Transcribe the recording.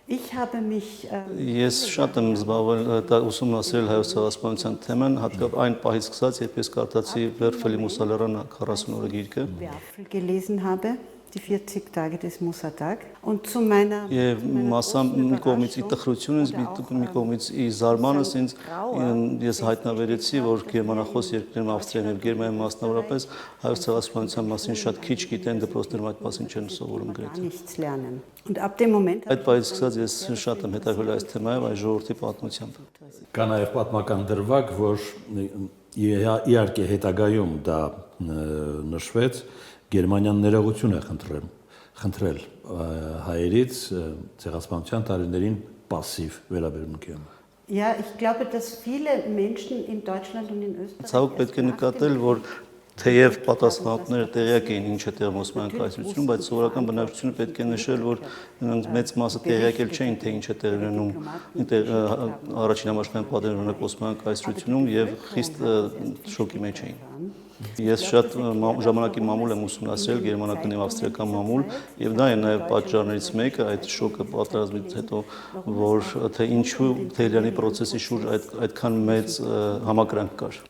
Ich habe mich Ես շատ եմ զբաղվել ուսումնասիրել հայոց ցեղասպանության թեման, հատկապես այն պահից սկսած, երբ ես կարդացի Վերֆելի Մուսալերան 40 օրը գիրքը։ Werfel gelesen habe, die 40 Tage des Musa-Tag. Und zu meiner Եվ մասամբ մի կողմից ի տխրությունից, մի կողմից ի զարմանս ինձ ես հայտնաբերեցի, որ գերմանախոս երկրներում Ավստրիայում եւ Գերմանիայում մասնավորապես հայոց ցեղասպանության մասին շատ քիչ գիտեն, դպրոցներում այդ մասին չեն սովորում գրեթե։ nichts lernen. Und ab dem Moment Այդ պահից սկսած ես շատ եմ հետաքրքրել այս թեմայով, այս ժողովրդի պատմությամբ։ Կա նաև պատմական դրվագ, որ իհարկե հետագայում դա նշվեց, Գերմանիան ներողություն է խնդրել հայերից ցեղասպանության տարիներին пассив վերաբերմունքին։ Ja, ich glaube, dass viele Menschen in Deutschland und in Österreich Ցավոք պետք է նկատել, որ թեև պատասխանատուները տեղյակ էին ինչ է տեղում Օսմանյան կայսրությունում, բայց սովորական բնակչությունը պետք է նշել, որ մեծ մասը տեղյակ էլ չէին, թե ինչ է տեղի ունենում առաջին համաշխարհային պատերազմի Օսմանյան կայսրությունում եւ խիստ շոկի մեջ էին։ Ես շատ ժամանակի մամուլ եմ ուսումնասիրել գերմանական եւ ավստրիական մամուլ եւ դա է նաեւ պատճառներից մեկը այդ շոկը պատերազմից հետո որ թե ինչու Թեհրանի process-ի շուրջ այդքան մեծ համակրանք կար